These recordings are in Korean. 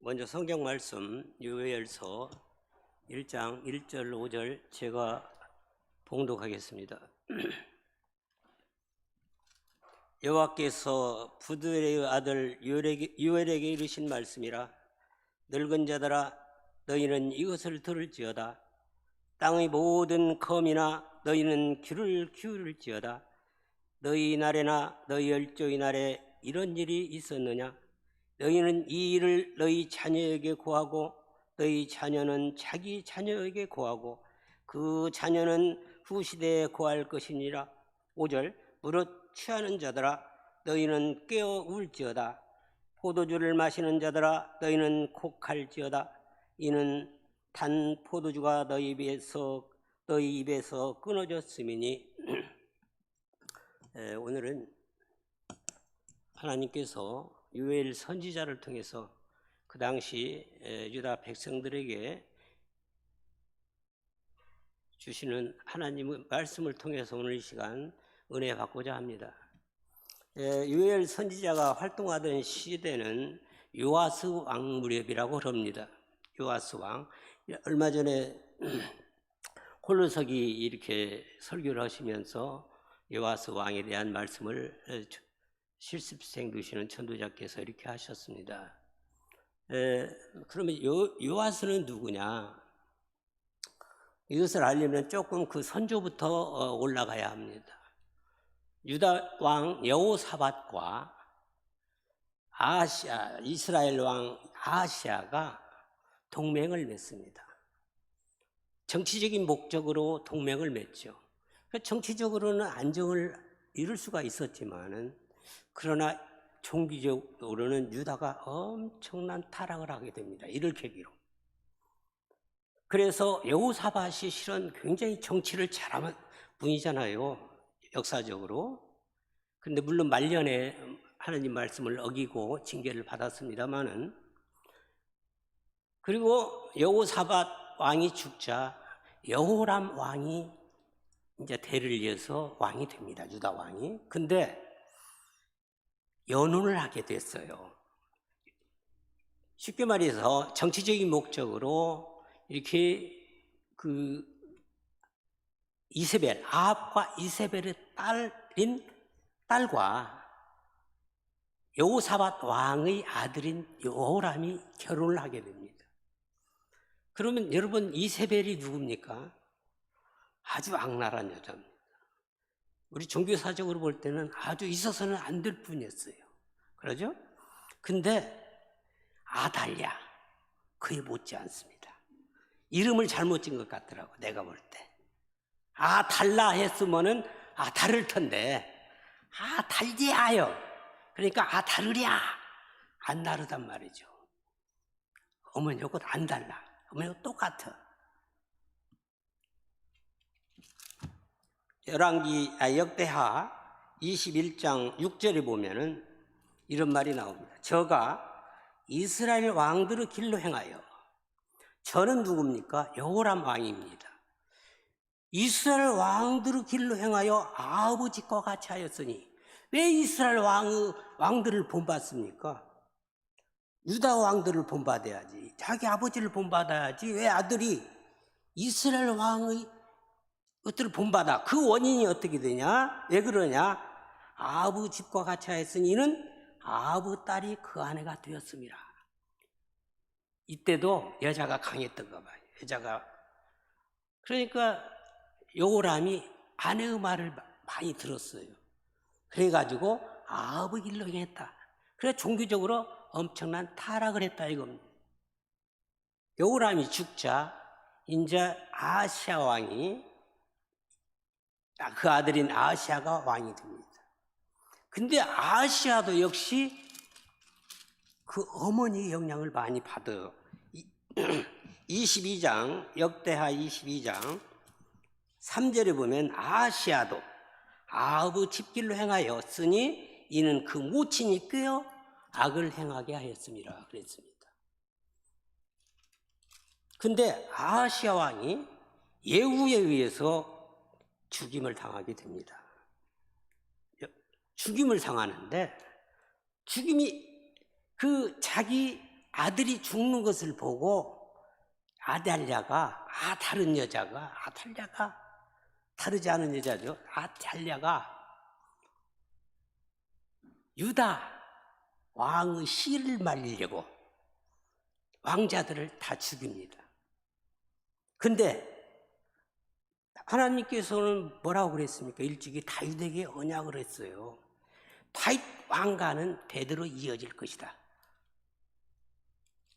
먼저 성경 말씀 요엘서 1장 1절 5절 제가 봉독하겠습니다. 여호와께서 부드레의 아들 요엘에게 이르신 말씀이라. 늙은 자들아, 너희는 이것을 들을지어다. 땅의 모든 검이나 너희는 귀를 기울일지어다. 너희 날에나 너희 열조의 날에 이런 일이 있었느냐? 너희는 이 일을 너희 자녀에게 고하고 너희 자녀는 자기 자녀에게 고하고 그 자녀는 후시대에 고할 것이니라. 5절 무릇 취하는 자들아, 너희는 깨어 울지어다. 포도주를 마시는 자들아, 너희는 곡할지어다. 이는 단 포도주가 너희 입에서 끊어졌음이니. 오늘은 하나님께서 요엘 선지자를 통해서 그 당시 유다 백성들에게 주시는 하나님의 말씀을 통해서 오늘 이 시간 은혜 받고자 합니다. 요엘 선지자가 활동하던 시대는 요아스 왕 무렵이라고 합니다. 요아스 왕, 얼마 전에 홀로서기 이렇게 설교를 하시면서 요아스 왕에 대한 말씀을 실습생 되시는 전도자께서 이렇게 하셨습니다. 그러면 요아스는 누구냐? 이것을 알려면 조금 그 선조부터 올라가야 합니다. 유다 왕 여호사밧과 이스라엘 왕 아하시아가 동맹을 맺습니다. 정치적인 목적으로 동맹을 맺죠. 정치적으로는 안정을 이룰 수가 있었지만은, 그러나 종교적으로는 유다가 엄청난 타락을 하게 됩니다. 이를 계기로. 그래서 여호사밧이 실은 굉장히 정치를 잘하는 분이잖아요, 역사적으로. 그런데 물론 말년에 하나님 말씀을 어기고 징계를 받았습니다마는, 그리고 여호사밧 왕이 죽자 여호람 왕이 이제 대를 이어서 왕이 됩니다. 유다 왕이. 근데 연혼을 하게 됐어요. 쉽게 말해서 정치적인 목적으로 이렇게 그 이세벨, 아합과 이세벨의 딸과 여호사밧 왕의 아들인 여호람이 결혼을 하게 됩니다. 그러면 여러분, 이세벨이 누굽니까? 아주 악랄한 여자입니다. 우리 종교사적으로 볼 때는 아주 있어서는 안 될 뿐이었어요. 그러죠? 근데 아달랴, 그에 못지 않습니다. 이름을 잘못 지은 것 같더라고, 내가 볼 때. 달라 했으면은 다를 텐데, 달지하여, 그러니까 다르랴, 안 다르단 말이죠. 어머니하고 안 달라, 어머니하고 똑같아. 역대하 21장 6절에 보면은 이런 말이 나옵니다. 저가 이스라엘 왕들의 길로 행하여. 저는 누굽니까? 여호람 왕입니다. 이스라엘 왕들의 길로 행하여 아버지과 같이 하였으니. 왜 이스라엘 왕들을 본받습니까? 유다 왕들을 본받아야지, 자기 아버지를 본받아야지. 왜 아들이 이스라엘 왕의 것들을 본받아? 그 원인이 어떻게 되냐? 왜 그러냐? 아부 집과 같이 하였으니 이는 아부 딸이 그 아내가 되었습니다. 이때도 여자가 강했던가 봐요. 여자가. 그러니까 여호람이 아내의 말을 많이 들었어요. 그래가지고 아부 길로 행했다. 그래 종교적으로 엄청난 타락을 했다 이겁니다. 여호람이 죽자 이제 아하시아 왕이, 그 아들인 아하시아가 왕이 됩니다. 근데 아하시아도 역시 그 어머니의 영향을 많이 받아요. 22장, 역대하 22장 3절에 보면 아하시아도 아합의 집길로 행하였으니 이는 그 모친이 꾀어 악을 행하게 하였습니다. 그랬습니다. 근데 아하시아 왕이 예후에 의해서 죽임을 당하게 됩니다. 죽임을 당하는데, 죽임이 그 자기 아들이 죽는 것을 보고 아달랴가, 다른 여자가, 아달랴가, 다르지 않은 여자죠. 아달랴가 유다 왕의 씨를 말리려고 왕자들을 다 죽입니다. 근데 하나님께서는 뭐라고 그랬습니까? 일찍이 다윗에게 언약을 했어요. 다윗 왕가는 대대로 이어질 것이다.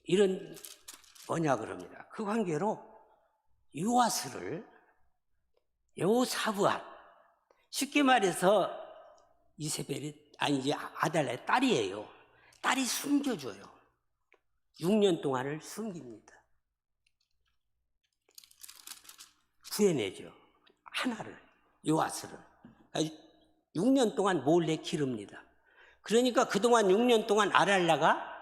이런 언약을 합니다. 그 관계로 요아스를 여호사밧, 쉽게 말해서 이세벨이 이제 아달랴의 딸이에요. 딸이 숨겨줘요. 6년 동안을 숨깁니다. 구해내죠. 하나를, 요아스를 6년 동안 몰래 기릅니다. 그러니까 그동안 6년 동안 아달랴가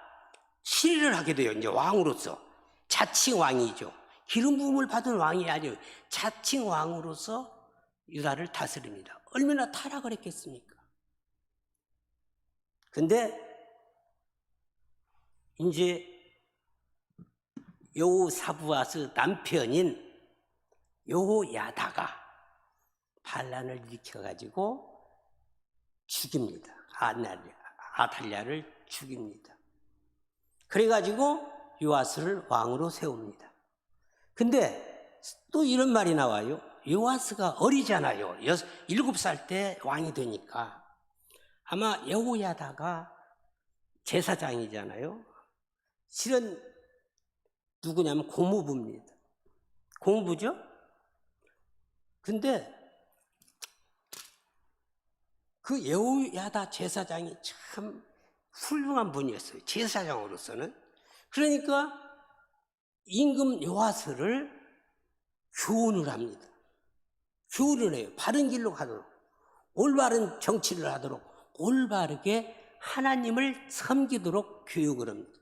시리를 하게 돼요. 이제 왕으로서 자칭 왕이죠. 기름 부음을 받은 왕이 아니에요. 자칭 왕으로서 유다를 다스립니다. 얼마나 타락을 했겠습니까? 근데 이제 여호사밧의 남편인 여호야다가 반란을 일으켜가지고 죽입니다. 아달랴를 죽입니다. 그래가지고 요아스를 왕으로 세웁니다. 근데 또 이런 말이 나와요. 요아스가 어리잖아요. 7살 때 왕이 되니까. 아마 여호야다가 제사장이잖아요. 실은 누구냐면 고모부입니다. 고모부죠? 근데 그 여호야다 제사장이 참 훌륭한 분이었어요. 제사장으로서는. 그러니까 임금 요아스를 교훈을 합니다. 교훈을 해요. 바른 길로 가도록, 올바른 정치를 하도록, 올바르게 하나님을 섬기도록 교육을 합니다.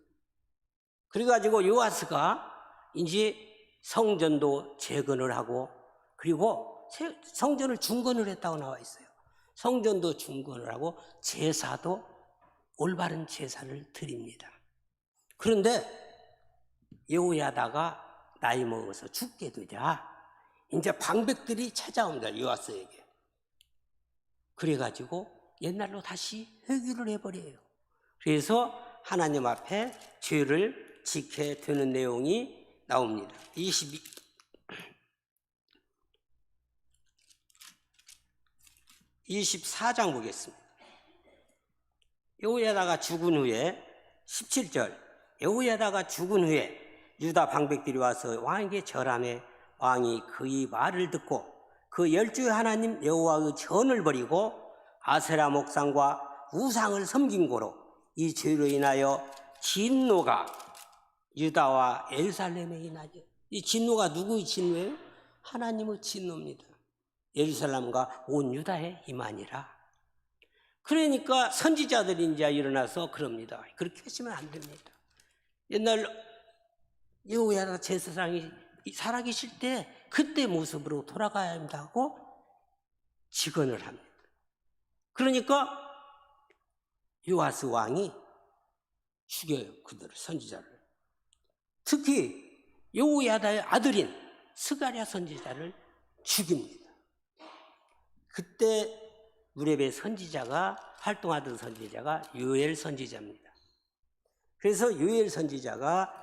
그래가지고 요아스가 이제 성전도 재건을 하고, 그리고 성전을 중건을 했다고 나와 있어요. 성전도 중건을 하고 제사도 올바른 제사를 드립니다. 그런데 여호야다가 나이 먹어서 죽게 되자 이제 방백들이 찾아옵니다. 요아스에게. 그래가지고 옛날로 다시 회개를 해버려요. 그래서 하나님 앞에 죄를 지게 되는 내용이 나옵니다. 24장 보겠습니다. 여호야다가 죽은 후에 17절, 여호야다가 죽은 후에 유다 방백들이 와서 왕에게 절하매 왕이 그의 말을 듣고 그 열주의 하나님 여호와의 전을 버리고 아세라 목상과 우상을 섬긴 고로 이 죄로 인하여 진노가 유다와 예루살렘에 인하여, 이 진노가 누구의 진노예요? 하나님의 진노입니다. 예루살렘과 온 유다에 임하니라. 그러니까 선지자들이 이제 일어나서 그럽니다. 그렇게 하시면 안 됩니다. 옛날 여호야다 제사장이 살아계실 때 그때 모습으로 돌아가야 한다고 직언을 합니다. 그러니까 요아스 왕이 죽여요. 그들을, 선지자를. 특히 여호야다의 아들인 스가랴 선지자를 죽입니다. 그때 무렙의 선지자가, 활동하던 선지자가 요엘 선지자입니다. 그래서 요엘 선지자가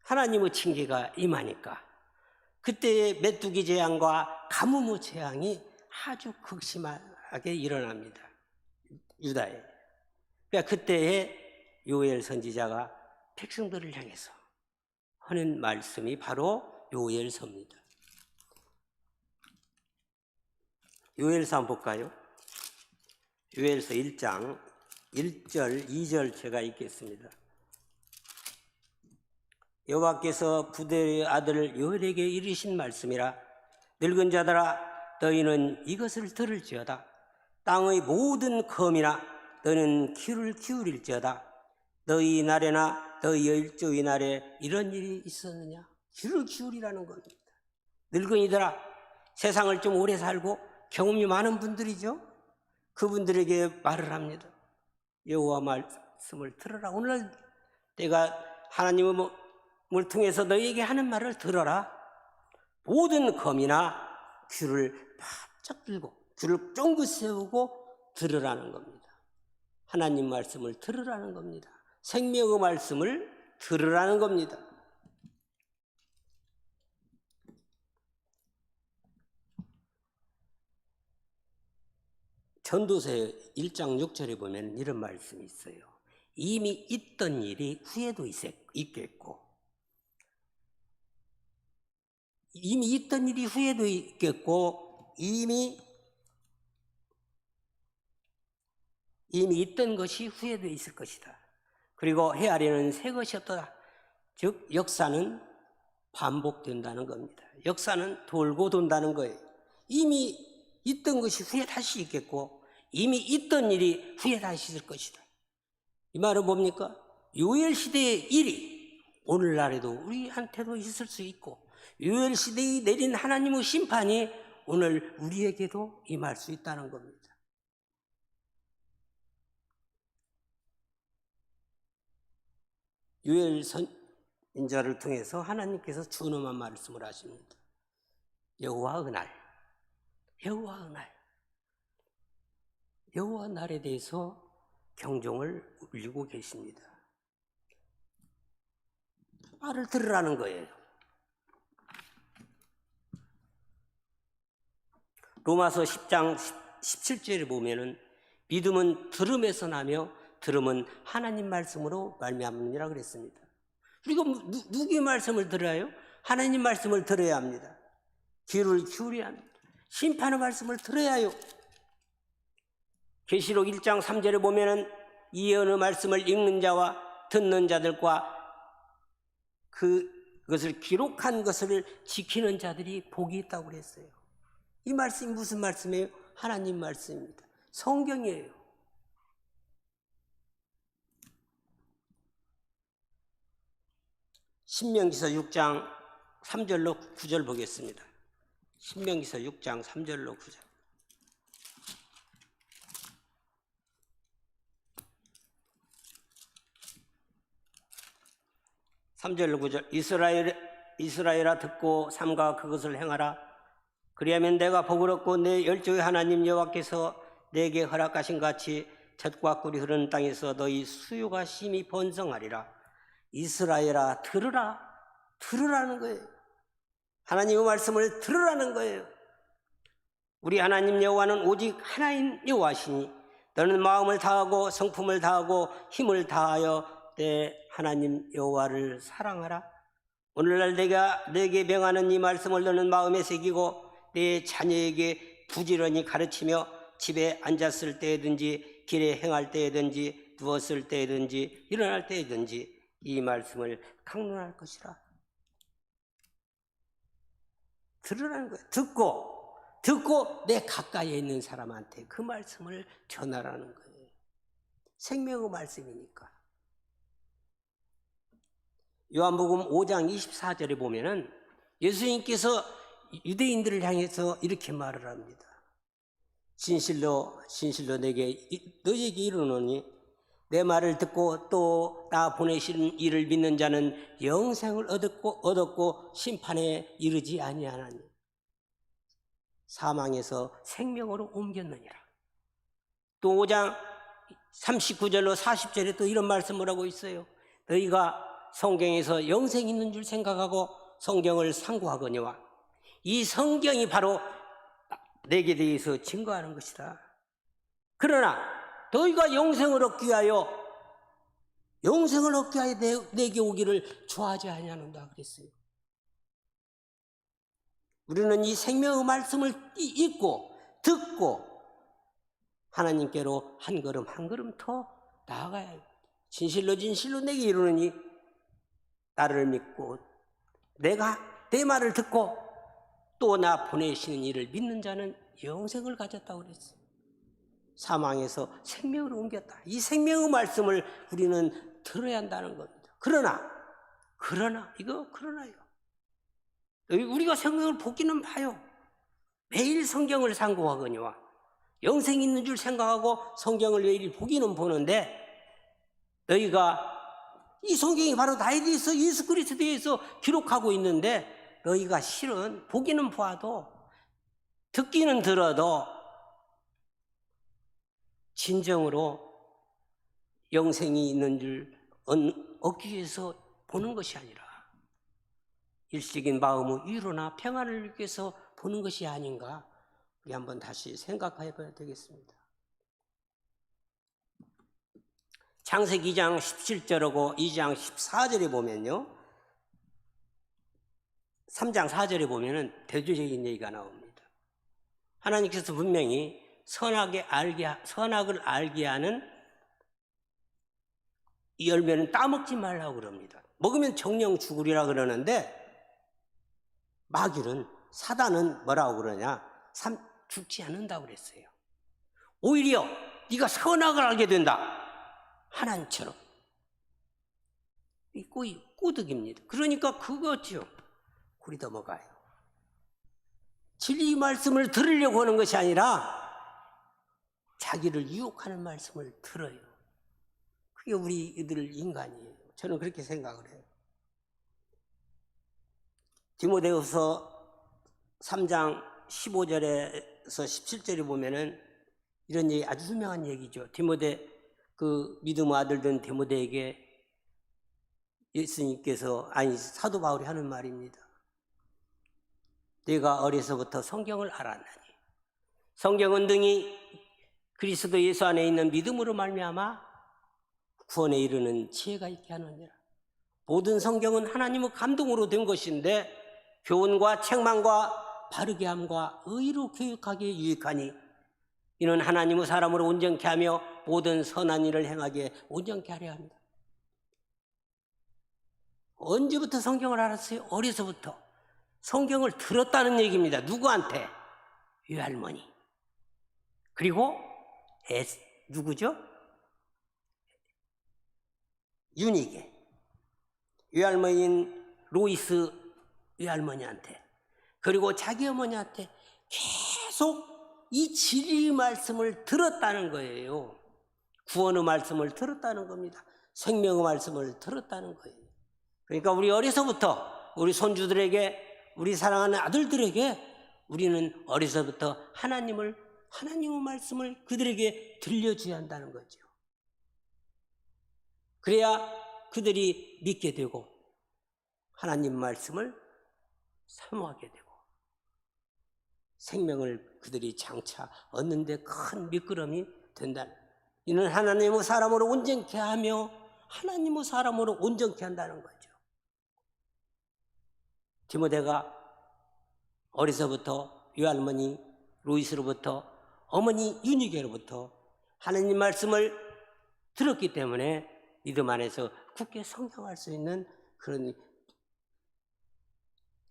하나님의 징계가 임하니까 그때의 메뚜기 재앙과 가뭄의 재앙이 아주 극심하게 일어납니다. 유다에. 그러니까 그때의 요엘 선지자가 백성들을 향해서 하는 말씀이 바로 요엘서입니다. 요엘서 한번 볼까요? 요엘서 1장 1절 2절 제가 읽겠습니다. 여호와께서 부대의 아들 요엘에게 이르신 말씀이라. 늙은 자들아 너희는 이것을 들을지어다. 땅의 모든 검이나 너는 귀를 기울일지어다. 너희 날에나 너희 일조의 날에 이런 일이 있었느냐? 귀를 기울이라는 겁니다. 늙은이들아, 세상을 좀 오래 살고 경험이 많은 분들이죠. 그분들에게 말을 합니다. 말씀을 들어라. 오늘 내가 하나님을 통해서 너희에게 하는 말을 들어라. 모든 검이나 귀를 바짝 들고 귀를 쫑긋 세우고 들으라는 겁니다. 하나님 말씀을 들으라는 겁니다. 생명의 말씀을 들으라는 겁니다. 전도서 1장 6절에 보면 이런 말씀이 있어요. 이미 있던 일이 후에도 있겠고, 이미 있던 일이 후에도 있겠고, 이미 있던 것이 후에도 있을 것이다. 그리고 헤아리는 새 것이 없다. 즉 역사는 반복된다는 겁니다. 역사는 돌고 돈다는 거예요. 이미 있던 것이 후에 다시 있겠고, 이미 있던 일이 후에 다시 있을 것이다. 이 말은 뭡니까? 요엘시대의 일이 오늘날에도 우리한테도 있을 수 있고, 요엘시대에 내린 하나님의 심판이 오늘 우리에게도 임할 수 있다는 겁니다. 요엘 선인자를 통해서 하나님께서 준엄한 말씀을 하십니다. 여호와의 날, 여호와의 날, 여호와 날에 대해서 경종을 울리고 계십니다. 말을 들으라는 거예요. 로마서 10장 17절에 보면은 믿음은 들음에서 나며 들음은 하나님 말씀으로 말미암느니라 그랬습니다. 우리가 누구의 말씀을 들어요? 하나님 말씀을 들어야 합니다. 귀를 기울여야 합니다. 심판의 말씀을 들어야 해요. 계시록 1장 3절에 보면은 이 예언의 말씀을 읽는 자와 듣는 자들과 그것을 기록한 것을 지키는 자들이 복이 있다고 그랬어요. 이 말씀이 무슨 말씀이에요? 하나님 말씀입니다. 성경이에요. 신명기서 6장 3절로 9절 보겠습니다. 신명기서 6장 3절로 9절. 3절로 9절. 이스라엘아 듣고 삼가 그것을 행하라. 그리하면 내가 복을 얻고 내 열조의 하나님 여호와께서 내게 허락하신 같이 젖과 꿀이 흐르는 땅에서 너희 수요가 심히 번성하리라. 이스라엘아 들으라. 들으라는 거예요. 하나님의 말씀을 들으라는 거예요. 우리 하나님 여호와는 오직 하나인 여호와시니 너는 마음을 다하고 성품을 다하고 힘을 다하여 내 하나님 여호와를 사랑하라. 오늘날 내가 내게 명하는 이 말씀을 너는 마음에 새기고 내 자녀에게 부지런히 가르치며 집에 앉았을 때든지 길에 행할 때든지 누웠을 때든지 일어날 때든지 이 말씀을 강론할 것이라. 들으라는 거예요. 듣고 내 가까이에 있는 사람한테 그 말씀을 전하라는 거예요. 생명의 말씀이니까. 요한복음 5장 24절에 보면은 예수님께서 유대인들을 향해서 이렇게 말을 합니다. 진실로 너희에게 이르노니 내 말을 듣고 또 나 보내신 이를 믿는 자는 영생을 얻었고 심판에 이르지 아니하나니 사망에서 생명으로 옮겼느니라. 또 5장 39절로 40절에 또 이런 말씀을 하고 있어요. 너희가 성경에서 영생 있는 줄 생각하고 성경을 상고하거니와 이 성경이 바로 내게 대해서 증거하는 것이다. 그러나 너희가 영생을 얻기 위하여 내게 오기를 좋아하지 아니하는다 그랬어요. 우리는 이 생명의 말씀을 읽고 듣고 하나님께로 한 걸음 한 걸음 더 나아가야 해요. 진실로 내게 이르노니 나를 믿고 내가 내 말을 듣고 또 나 보내시는 이를 믿는 자는 영생을 가졌다고 그랬어요. 사망에서 생명으로 옮겼다. 이 생명의 말씀을 우리는 들어야 한다는 겁니다. 그러나요. 우리가 성경을 보기는 봐요. 매일 성경을 상고하거니와 영생 있는 줄 생각하고 성경을 매일 보기는 보는데 너희가 이 성경이 바로 나에 대해서 예수 그리스도에 대해서 기록하고 있는데 너희가 실은 보기는 보아도 듣기는 들어도 진정으로 영생이 있는 줄 얻기 위해서 보는 것이 아니라 일식인 마음의 위로나 평안을 위해서 보는 것이 아닌가, 우리 한번 다시 생각해 봐야 되겠습니다. 창세기 2장 17절하고 2장 14절에 보면요, 3장 4절에 보면은 대조적인 얘기가 나옵니다. 하나님께서 분명히 선악을 알게 하는 이 열매는 따먹지 말라고 그럽니다. 먹으면 정령 죽으리라 그러는데 마귀는, 사단은 뭐라고 그러냐? 죽지 않는다고 그랬어요. 오히려 네가 선악을 알게 된다, 하나님처럼. 이 꼬득입니다. 그러니까 그거죠. 우리 넘어가요. 진리 말씀을 들으려고 하는 것이 아니라 자기를 유혹하는 말씀을 들어요. 그게 우리들 인간이에요. 저는 그렇게 생각을 해요. 디모데후서 3장 15절에서 17절에 보면은 이런 얘기, 아주 유명한 얘기죠. 그 믿음의 아들된 디모데에게 예수님께서, 사도 바울이 하는 말입니다. 내가 어려서부터 성경을 알았나니 성경은 등이 그리스도 예수 안에 있는 믿음으로 말미암아 구원에 이르는 지혜가 있게 하느니라. 모든 성경은 하나님의 감동으로 된 것인데 교훈과 책망과 바르게 함과 의로 교육하기에 유익하니 이는 하나님의 사람으로 온전케 하며 모든 선한 일을 행하게 온전케 하려 합니다. 언제부터 성경을 알았어요? 어려서부터. 성경을 들었다는 얘기입니다. 누구한테? 외할머니. 그리고 누구죠? 윤희계. 외할머니인 로이스 외할머니한테, 그리고 자기 어머니한테 계속 이 진리 말씀을 들었다는 거예요. 구원의 말씀을 들었다는 겁니다. 생명의 말씀을 들었다는 거예요. 그러니까 우리 어려서부터 우리 손주들에게, 우리 사랑하는 아들들에게 우리는 어려서부터 하나님의 말씀을 그들에게 들려줘야 한다는 거죠. 그래야 그들이 믿게 되고 하나님 말씀을 사모하게 되고 생명을 그들이 장차 얻는 데 큰 미끄럼이 된다는, 이는 하나님의 사람으로 온전케 하며 하나님의 사람으로 온전케 한다는 거죠. 디모데가 어려서부터 외할머니 로이스로부터, 어머니 윤희계로부터 하나님 말씀을 들었기 때문에 믿음 안에서 굳게 성장할 수 있는 그런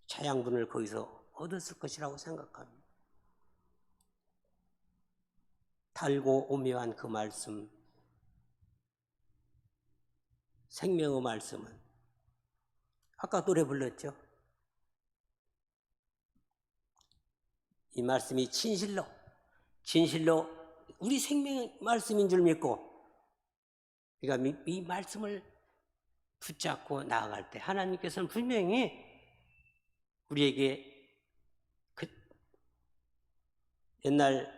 자양분을 거기서 얻었을 것이라고 생각합니다. 달고 오묘한 그 말씀, 생명의 말씀은 아까 노래 불렀죠. 이 말씀이 진실로 우리 생명의 말씀인 줄 믿고 우리가 이 말씀을 붙잡고 나아갈 때 하나님께서는 분명히 우리에게 옛날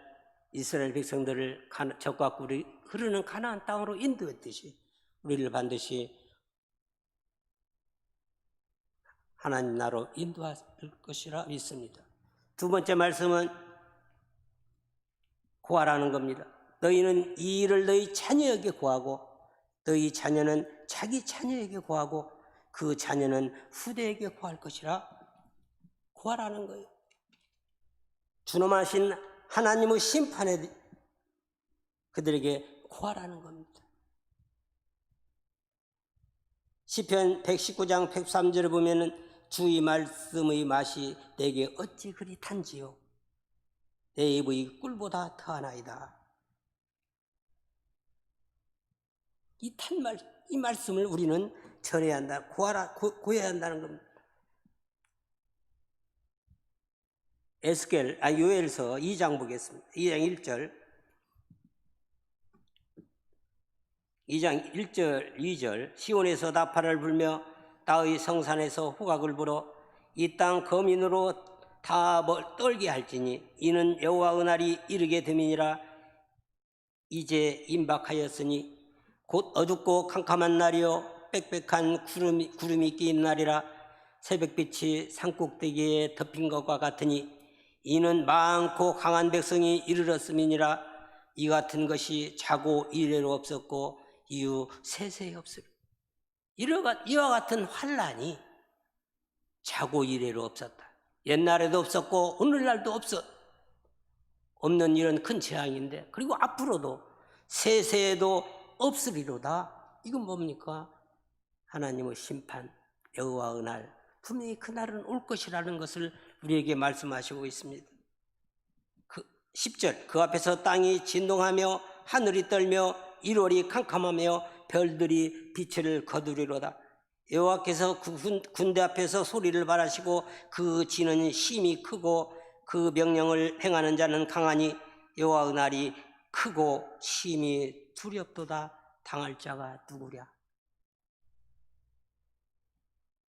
이스라엘 백성들을 적과 꿀이 흐르는 가나안 땅으로 인도했듯이 우리를 반드시 하나님 나라로 인도할 것이라 믿습니다. 두 번째 말씀은 구하라는 겁니다. 너희는 이 일을 너희 자녀에게 구하고 너희 자녀는 자기 자녀에게 구하고 그 자녀는 후대에게 구할 것이라. 구하라는 거예요. 준엄하신 하나님의 심판에 그들에게 구하라는 겁니다. 시편 119장 103절에 보면은 주의 말씀의 맛이 내게 어찌 그리 탄지요 내 입의 꿀보다 더하나이다. 이 말씀을 우리는 전해야 한다, 구해야 한다는 겁니다. 요엘서 2장 보겠습니다. 2장 1절. 2장 1절 2절 시온에서 나팔을 불며 다의 성산에서 호각을 불어 이 땅 거민으로 다 떨게 할지니 이는 여호와의 날이 이르게 됨이니라. 이제 임박하였으니 곧 어둡고 캄캄한 날이요 빽빽한 구름이 끼인 날이라. 새벽빛이 산꼭대기에 덮인 것과 같으니 이는 많고 강한 백성이 이르렀음이니라. 이 같은 것이 자고 이래로 없었고 이후 세세에 없으리. 이와 같은 환난이 자고 이래로 없었다. 옛날에도 없었고 오늘날도 없는 이런 큰 재앙인데, 그리고 앞으로도 세세에도 없으리로다. 이건 뭡니까? 하나님의 심판, 여호와의 날, 분명히 그 날은 올 것이라는 것을 우리에게 말씀하시고 있습니다. 10절 그 앞에서 땅이 진동하며 하늘이 떨며 1월이 캄캄하며 별들이 빛을 거두리로다. 여호와께서 그 군대 앞에서 소리를 발하시고 그 지는 심히 크고 그 명령을 행하는 자는 강하니 여호와의 날이 크고 심히 두렵도다. 당할 자가 누구랴.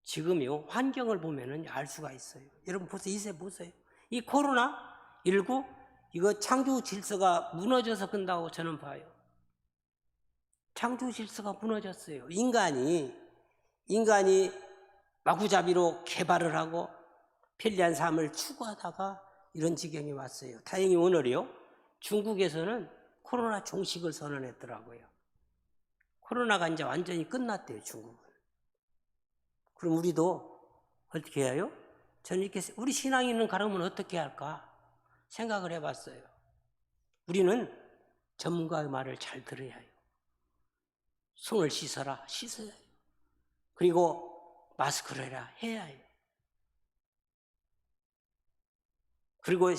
지금요 환경을 보면은 알 수가 있어요. 여러분 보세요. 이세 보세요. 이 코로나19 이거 창조 질서가 무너져서 그런다고 저는 봐요. 창조 질서가 무너졌어요. 인간이 마구잡이로 개발을 하고 편리한 삶을 추구하다가 이런 지경이 왔어요. 다행히 오늘이요 중국에서는 코로나 종식을 선언했더라고요. 코로나가 이제 완전히 끝났대요, 중국은. 그럼 우리도 어떻게 해요? 저는 이렇게 우리 신앙이 있는 가르면 어떻게 할까 생각을 해봤어요. 우리는 전문가의 말을 잘 들어야 해요. 손을 씻어야 해요. 그리고 마스크를 해야 해요. 그리고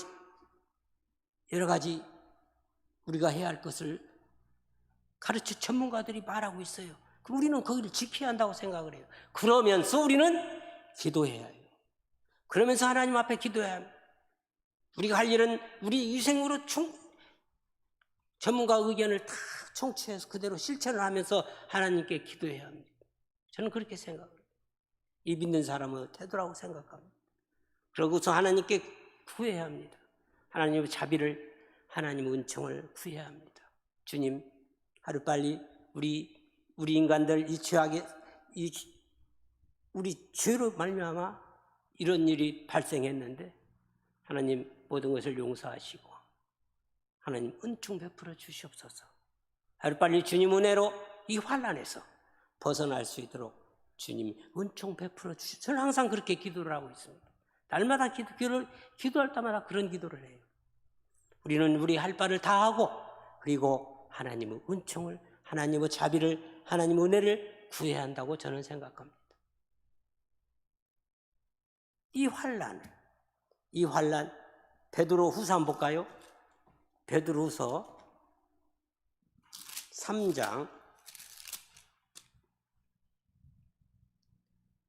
여러 가지 우리가 해야 할 것을 가르쳐 전문가들이 말하고 있어요. 그럼 우리는 거기를 지켜야 한다고 생각을 해요. 그러면서 우리는 기도해야 해요. 그러면서 하나님 앞에 기도해야 합니다. 우리가 할 일은 우리 위생으로 전문가 의견을 다 청취해서 그대로 실천을 하면서 하나님께 기도해야 합니다. 저는 그렇게 생각을 해요. 이 믿는 사람의 태도라고 생각합니다. 그러고서 하나님께 구해야 합니다. 하나님의 자비를, 하나님의 은총을 구해야 합니다. 주님, 하루빨리 우리 인간들 우리 죄로 말미암아 이런 일이 발생했는데 하나님 모든 것을 용서하시고 하나님 은총 베풀어 주시옵소서. 하루빨리 주님 은혜로 이 환난에서 벗어날 수 있도록 주님 은총 베풀어 주시옵소서. 저는 항상 그렇게 기도를 하고 있습니다. 날마다 기도할 때마다 그런 기도를 해요. 우리는 우리 할 바를 다 하고 그리고 하나님의 은총을, 하나님의 자비를, 하나님의 은혜를 구해야 한다고 저는 생각합니다. 이 환난 베드로후서 한번 볼까요? 베드로후서 3장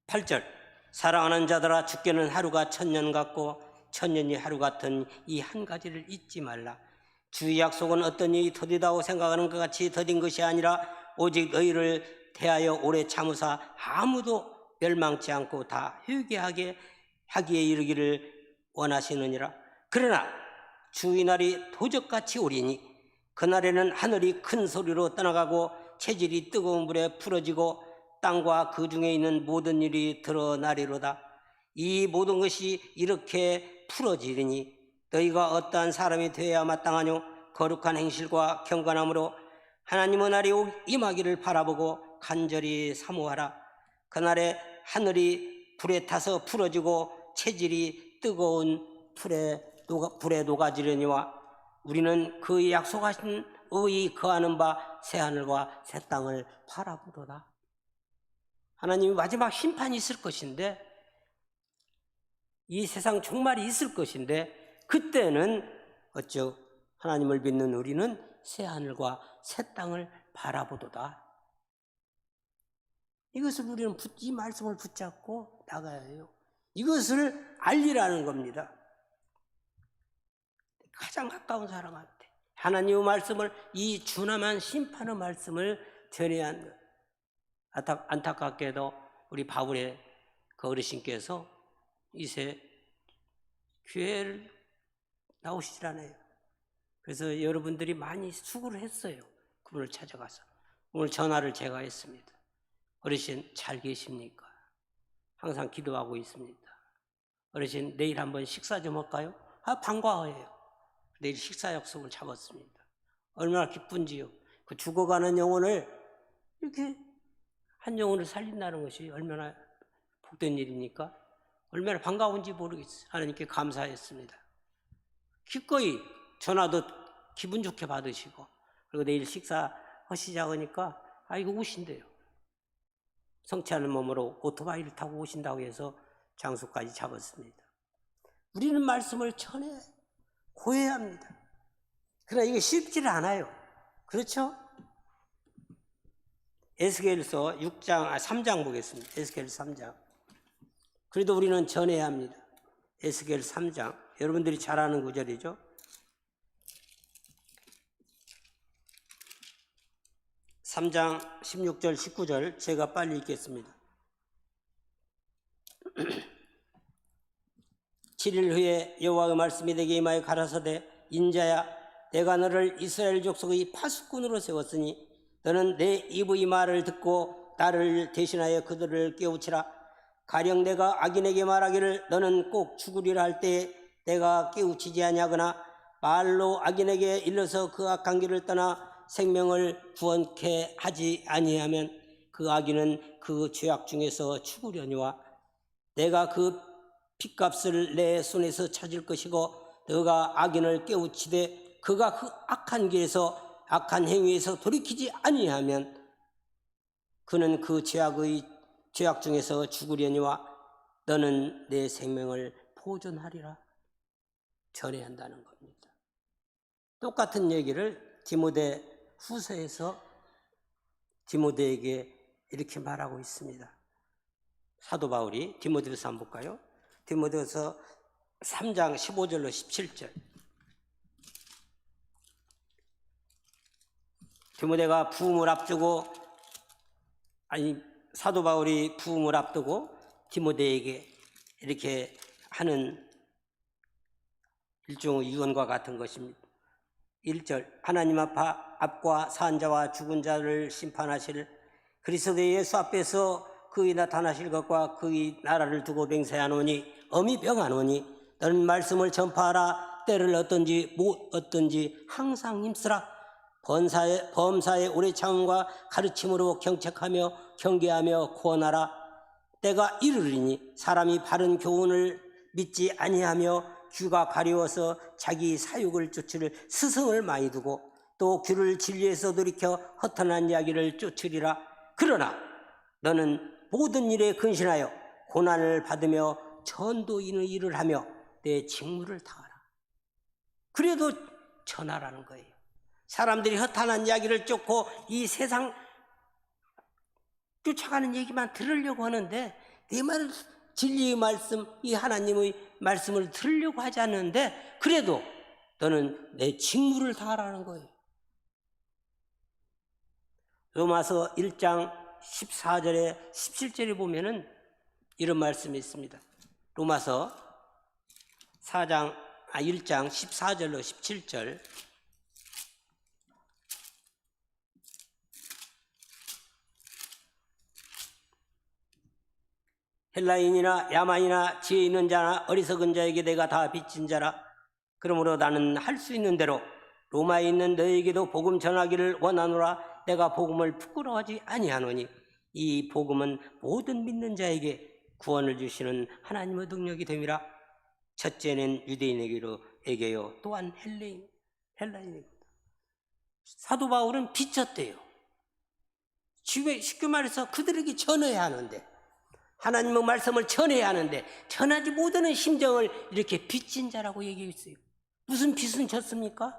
8절 사랑하는 자들아 죽게는 하루가 1000년 같고 1000년이 하루 같은 이 한 가지를 잊지 말라. 주의 약속은 어떤 일이 더디다고 생각하는 것 같이 더딘 것이 아니라 오직 너희를 대하여 오래 참으사 아무도 멸망치 않고 다 회개하게 하기에 이르기를 원하시느니라. 그러나 주의 날이 도적같이 오리니 그날에는 하늘이 큰 소리로 떠나가고 체질이 뜨거운 불에 풀어지고 땅과 그 중에 있는 모든 일이 드러나리로다. 이 모든 것이 이렇게 풀어지리니 너희가 어떠한 사람이 되어야 마땅하뇨? 거룩한 행실과 경건함으로 하나님의 날이 임하기를 바라보고 간절히 사모하라. 그날에 하늘이 불에 타서 풀어지고 체질이 뜨거운 불에 녹아지려니와 우리는 그 약속하신 의의 거하는 바 새하늘과 새 땅을 바라보도다. 하나님이 마지막 심판이 있을 것인데 이 세상 종말이 있을 것인데 그때는 어쩌 하나님을 믿는 우리는 새하늘과 새 땅을 바라보도다. 이것을 우리는 이 말씀을 붙잡고 나가야 해요. 이것을 알리라는 겁니다. 가장 가까운 사람한테 하나님의 말씀을, 이 준엄한 심판의 말씀을 전해한 것. 안타깝게도 우리 바울의 그 어르신께서 이새 교회를 나오시질 않아요. 그래서 여러분들이 많이 수고를 했어요. 그분을 찾아가서. 오늘 전화를 제가 했습니다. 어르신 잘 계십니까? 항상 기도하고 있습니다. 어르신 내일 한번 식사 좀 할까요? 반가워해요. 내일 식사 약속을 잡았습니다. 얼마나 기쁜지요. 그 죽어가는 영혼을 이렇게 한 영혼을 살린다는 것이 얼마나 복된 일입니까? 얼마나 반가운지 모르겠어요. 하나님께 감사했습니다. 기꺼이 전화도 기분 좋게 받으시고, 그리고 내일 식사 하시자고 하니까 이거 오신대요. 성취하는 몸으로 오토바이를 타고 오신다고 해서 장소까지 잡았습니다. 우리는 말씀을 전해 고해야 합니다. 그러나 이게 쉽지를 않아요. 그렇죠? 에스겔서 3장 보겠습니다. 에스겔 3장. 그래도 우리는 전해야 합니다. 에스겔 3장. 여러분들이 잘 아는 구절이죠. (3장) 16절 19절 제가 빨리 읽겠습니다. 7일 후에 여호와의 말씀이 내게 임하여 가라사대 인자야 내가 너를 이스라엘 족속의 파수꾼으로 세웠으니 너는 내 입의 말을 듣고 나를 대신하여 그들을 깨우치라. 가령 내가 악인에게 말하기를 너는 꼭 죽으리라 할 때에 내가 깨우치지 아니하거나 말로 악인에게 일러서 그 악한 길을 떠나 생명을 구원케 하지 아니하면 그 악인은 그 죄악 중에서 죽으려니와 내가 그 핏값을 내 손에서 찾을 것이고 너가 악인을 깨우치되 그가 그 악한 길에서 악한 행위에서 돌이키지 아니하면 그는 그 죄악 중에서 죽으려니와 너는 내 생명을 보존하리라. 전해야 한다는 겁니다. 똑같은 얘기를 디모데 후서에서 디모데에게 이렇게 말하고 있습니다. 사도 바울이 디모데후서 한번 볼까요? 디모데후서 3장 15절로 17절. 디모데가 부흥을 앞두고 사도 바울이 부흥을 앞두고 디모데에게 이렇게 하는 일종의 유언과 같은 것입니다. 1절 하나님 앞과 산 자와 죽은 자를 심판하실 그리스도 예수 앞에서 그의 나타나실 것과 그의 나라를 두고 맹세하노니 엄히 병하노니 너는 말씀을 전파하라. 때를 어떤지 못 어떤지 항상 힘쓰라. 범사의 오래 참음과 가르침으로 경책하며 경계하며 구원하라. 때가 이르리니 사람이 바른 교훈을 믿지 아니하며 귀가 가려워서 자기 사욕을 쫓을 스승을 많이 두고 또 귀를 진리에서 돌이켜 허탄한 이야기를 쫓으리라. 그러나 너는 모든 일에 근신하여 고난을 받으며 전도인의 일을 하며 내 직무를 다하라. 그래도 전하라는 거예요. 사람들이 허탄한 이야기를 쫓고 이 세상 쫓아가는 얘기만 들으려고 하는데 내 말을 진리의 말씀, 이 하나님의 말씀을 들으려고 하지 않는데 그래도 너는 내 직무를 다하라는 거예요. 로마서 1장 14절에 17절에 보면은 이런 말씀이 있습니다. 로마서 1장 14절로 17절. 헬라인이나 야만이나 지혜 있는 자나 어리석은 자에게 내가 다 빚진 자라. 그러므로 나는 할 수 있는 대로 로마에 있는 너에게도 복음 전하기를 원하노라. 내가 복음을 부끄러워하지 아니하노니 이 복음은 모든 믿는 자에게 구원을 주시는 하나님의 능력이 됨이라. 첫째는 유대인에게요 또한 헬라인에게도. 사도 바울은 빚졌대요. 쉽게 말해서 그들에게 전해야 하는데 하나님의 말씀을 전해야 하는데 전하지 못하는 심정을 이렇게 빚진 자라고 얘기했어요. 무슨 빚은 졌습니까?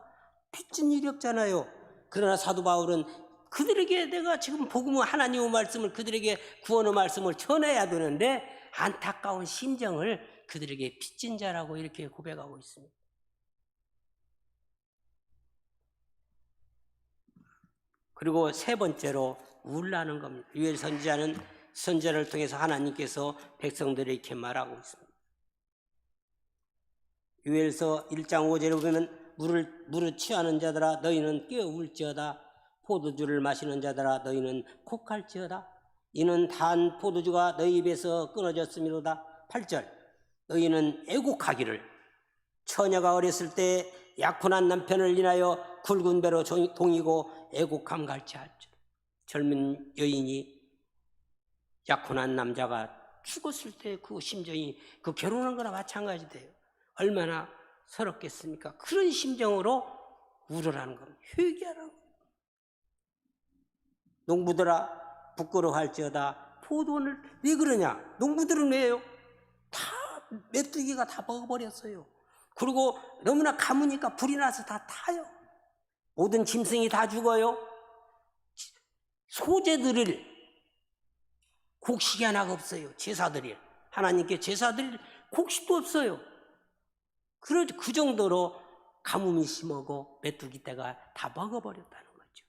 빚진 일이 없잖아요. 그러나 사도 바울은 그들에게 내가 지금 복음의 하나님의 말씀을 그들에게 구원의 말씀을 전해야 되는데 안타까운 심정을 그들에게 빚진 자라고 이렇게 고백하고 있습니다. 그리고 세 번째로 울라는 겁니다. 유엘 선지자는 선지자를 통해서 하나님께서 백성들에게 말하고 있습니다. 유엘서 1장 5절에 보면 물을 취하는 자들아 너희는 깨어 울지어다. 포도주를 마시는 자들아 너희는 곡할지어다. 이는 단 포도주가 너희 입에서 끊어졌음이로다. 8절 너희는 애곡하기를 처녀가 어렸을 때 약혼한 남편을 인하여 굵은 배로 동이고 애곡함 같이 하죠. 젊은 여인이 약혼한 남자가 죽었을 때 그 심정이 그 결혼한 거나 마찬가지 돼요. 얼마나 서럽겠습니까? 그런 심정으로 울으라는 겁니다. 회개하라고. 농부들아 부끄러워할지어다. 포도원을 왜 그러냐? 농부들은 왜요? 다 메뚜기가 다 먹어버렸어요. 그리고 너무나 가무니까 불이 나서 다 타요. 모든 짐승이 다 죽어요. 소제드릴 곡식이 하나가 없어요. 제사드릴 하나님께 제사드릴 곡식도 없어요. 그 정도로 가뭄이 심하고 메뚜기 떼가 다 먹어버렸다는 거죠.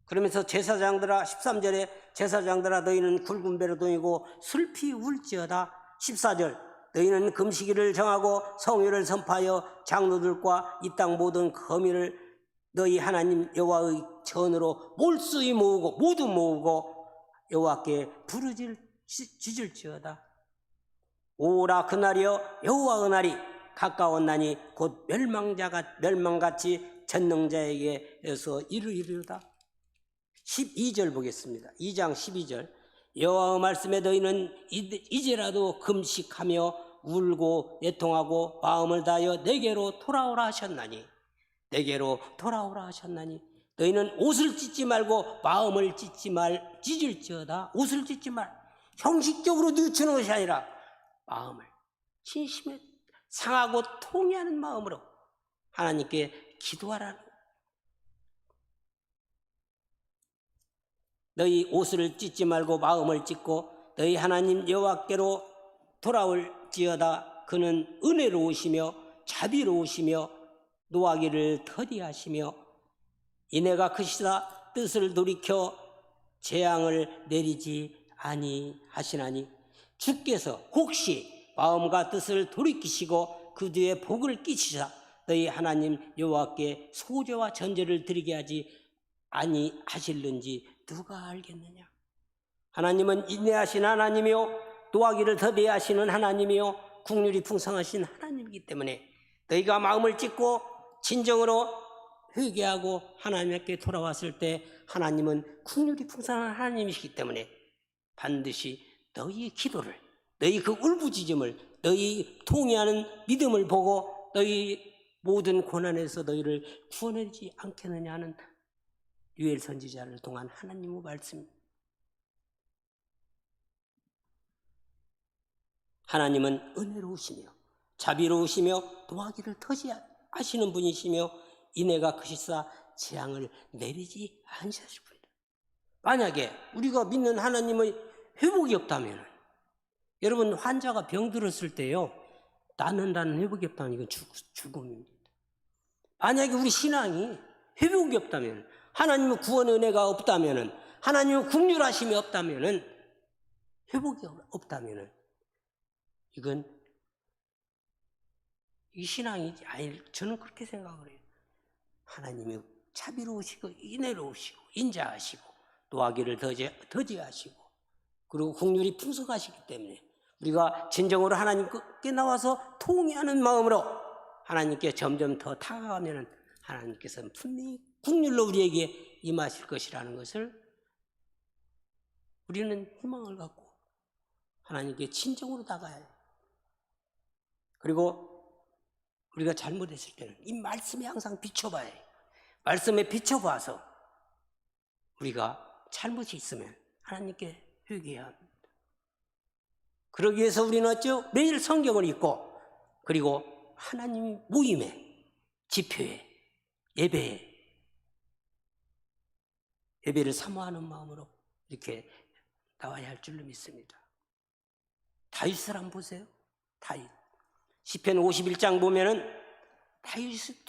그러면서 제사장들아 13절에 제사장들아 너희는 굵은 배로 동이고 슬피 울지어다. 14절 너희는 금식일을 정하고 성회를 선포하여 장로들과 이 땅 모든 거민을 너희 하나님 여호와의 전으로 몰수히 모으고 모두 모으고 여호와께 부르짖을지어다. 오라 그날이여 여호와의 날이 가까웠나니 곧 멸망같이 전능자에게서 이르리로다. 12절 보겠습니다. 2장 12절 여호와의 말씀에 너희는 이제라도 금식하며 울고 애통하고 마음을 다하여 내게로 돌아오라 하셨나니 너희는 옷을 찢지 말고 마음을 찢을지어다. 옷을 찢지 말 형식적으로 늦추는 것이 아니라 마음을 진심에 상하고 통회하는 마음으로 하나님께 기도하라는 거예요. 너희 옷을 찢지 말고 마음을 찢고 너희 하나님 여호와께로 돌아올지어다. 그는 은혜로우시며 자비로우시며 노하기를 더디하시며 이내가 크시다 뜻을 돌이켜 재앙을 내리지 아니하시나니 주께서 혹시 마음과 뜻을 돌이키시고 그 뒤에 복을 끼치사 너희 하나님 여호와께 소제와 전제를 드리게 하지 아니하실는지 누가 알겠느냐. 하나님은 인내하신 하나님이요 노하기를 더디하시는 하나님이요 국률이 풍성하신 하나님이기 때문에 너희가 마음을 찢고 진정으로 회개하고 하나님께 돌아왔을 때 하나님은 국률이 풍성한 하나님이시기 때문에 반드시 너희의 기도를 너희 그 울부짖음을 너희 통회하는 믿음을 보고 너희 모든 고난에서 너희를 구원하지 않겠느냐 하는 유엘 선지자를 통한 하나님의 말씀입니다. 하나님은 은혜로우시며 자비로우시며 노하기를 터시하시는 분이시며 인애가 크시사 재앙을 내리지 않으실 분이다. 만약에 우리가 믿는 하나님의 회복이 없다면 여러분 환자가 병들었을 때요 낫는다는 회복이 없다면 이건 죽음입니다. 만약에 우리 신앙이 회복이 없다면 하나님의 구원의 은혜가 없다면 하나님의 긍휼하심이 없다면 회복이 없다면 이건 이 신앙이지 아니 저는 그렇게 생각을 해요. 하나님이 자비로우시고 인애로우시고 인자하시고 노하기를 더디하시고 그리고 긍휼이 풍성하시기 때문에 우리가 진정으로 하나님께 나와서 통회하는 마음으로 하나님께 점점 더 다가가면 하나님께서는 분명히 긍휼로 우리에게 임하실 것이라는 것을 우리는 희망을 갖고 하나님께 진정으로 다가야 해요. 그리고 우리가 잘못했을 때는 이 말씀에 항상 비춰봐야 해요. 말씀에 비춰봐서 우리가 잘못이 있으면 하나님께 회개해야 합니다. 그러기 위해서 우리는 어쩌? 매일 성경을 읽고 그리고 하나님 모임에 집회에 예배를 사모하는 마음으로 이렇게 나와야 할 줄로 믿습니다. 다윗을 한번 보세요. 다윗 시편 51장 보면은 다윗이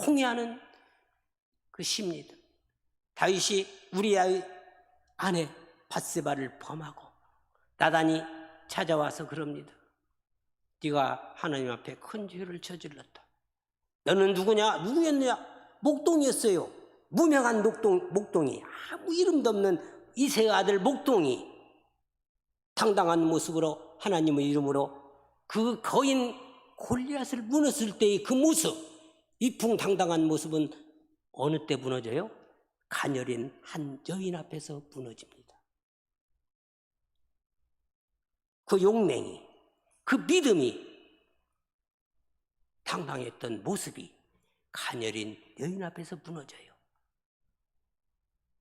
통회하는 그 심리들 다윗이 우리아의 아내 밧세바를 범하고 나단이 찾아와서 그럽니다. 네가 하나님 앞에 큰 죄를 저질렀다. 너는 누구냐? 누구였느냐? 목동이었어요. 무명한 목동이, 아무 이름도 없는 이새의 아들 목동이 당당한 모습으로 하나님의 이름으로 그 거인 골리앗을 무너뜨릴 때의 그 모습, 이풍당당한 모습은 어느 때 무너져요? 가녀린 한 여인 앞에서 무너집니다. 그 용맹이, 그 믿음이, 당당했던 모습이 가녀린 여인 앞에서 무너져요.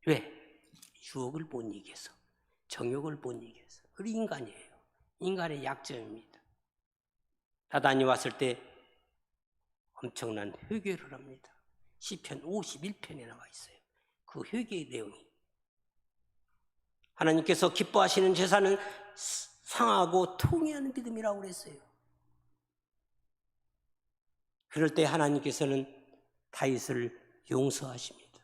왜? 유혹을 못 이겨서, 정욕을 못 이겨서. 그 인간이에요. 인간의 약점입니다. 사단이 왔을 때 엄청난 회개를 합니다. 시편 51편에 나와 있어요. 그 회개의 내용이. 하나님께서 기뻐하시는 제사는 상하고 통회하는 믿음이라고 그랬어요. 그럴 때 하나님께서는 다윗을 용서하십니다.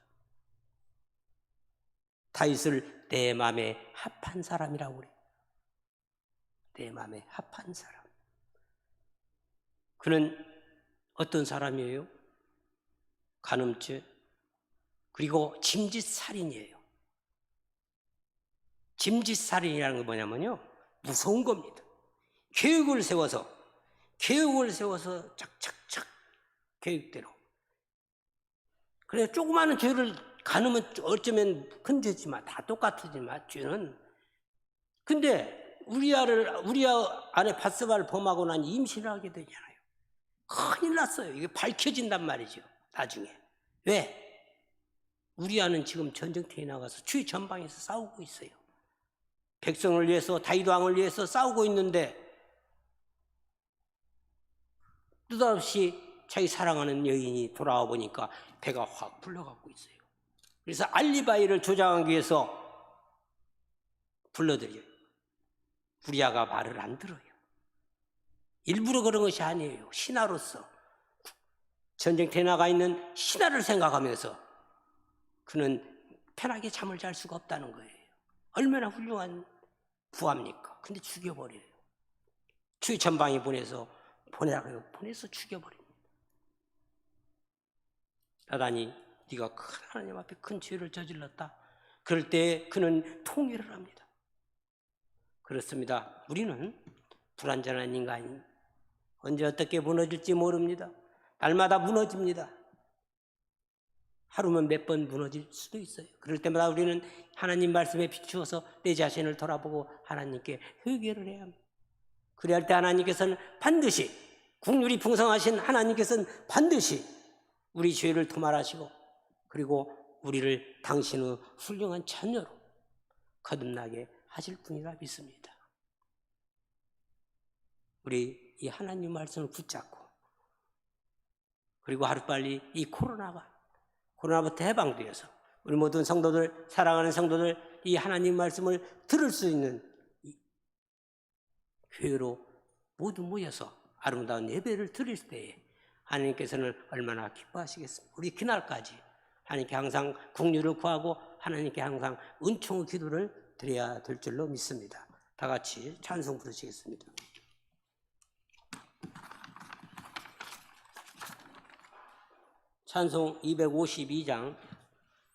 다윗을 내 마음에 합한 사람이라고 그래요. 내 마음에 합한 사람. 그는 어떤 사람이에요? 간음죄, 그리고 짐짓살인이에요. 짐짓살인이라는 건 뭐냐면요, 무서운 겁니다. 계획을 세워서 착착착 계획대로. 그래, 조그마한 죄를 간으면 어쩌면 큰 죄지만 다 똑같지만 죄는. 근데 우리아 안에 밧세바를 범하고 난 임신을 하게 되잖아요. 큰일 났어요. 이게 밝혀진단 말이죠, 나중에. 왜? 우리아는 지금 전쟁터에 나가서 주의 전방에서 싸우고 있어요. 백성을 위해서, 다윗 왕을 위해서 싸우고 있는데 느닷없이 자기 사랑하는 여인이 돌아와 보니까 배가 확 불러가고 있어요. 그래서 알리바이를 조장하기 위해서 불러들여요. 우리아가 말을 안 들어요. 일부러 그런 것이 아니에요. 신하로서, 전쟁터에 나가 있는 신하를 생각하면서 그는 편하게 잠을 잘 수가 없다는 거예요. 얼마나 훌륭한 부하입니까? 근데 죽여버려요. 주의 전방에 보내서 죽여버립니다. 나단이 네가 하나님 앞에 큰 죄를 저질렀다. 그럴 때 그는 통회를 합니다. 그렇습니다. 우리는 불완전한 인간이 언제 어떻게 무너질지 모릅니다. 날마다 무너집니다. 하루면 몇 번 무너질 수도 있어요. 그럴 때마다 우리는 하나님 말씀에 비추어서 내 자신을 돌아보고 하나님께 회개를 해야 합니다. 그래야 할 때 하나님께서는 반드시, 국률이 풍성하신 하나님께서는 반드시 우리 죄를 도말하시고 그리고 우리를 당신의 훌륭한 자녀로 거듭나게 하실 분이라 믿습니다. 우리 이 하나님 말씀을 붙잡고, 그리고 하루빨리 이 코로나부터 해방되어서 우리 모든 성도들, 사랑하는 성도들, 이 하나님 말씀을 들을 수 있는 교회로 모두 모여서 아름다운 예배를 드릴 때에 하나님께서는 얼마나 기뻐하시겠습니까? 우리 그날까지 하나님께 항상 긍휼을 구하고 하나님께 항상 은총의 기도를 드려야 될 줄로 믿습니다. 다 같이 찬송 부르시겠습니다. 찬송 252장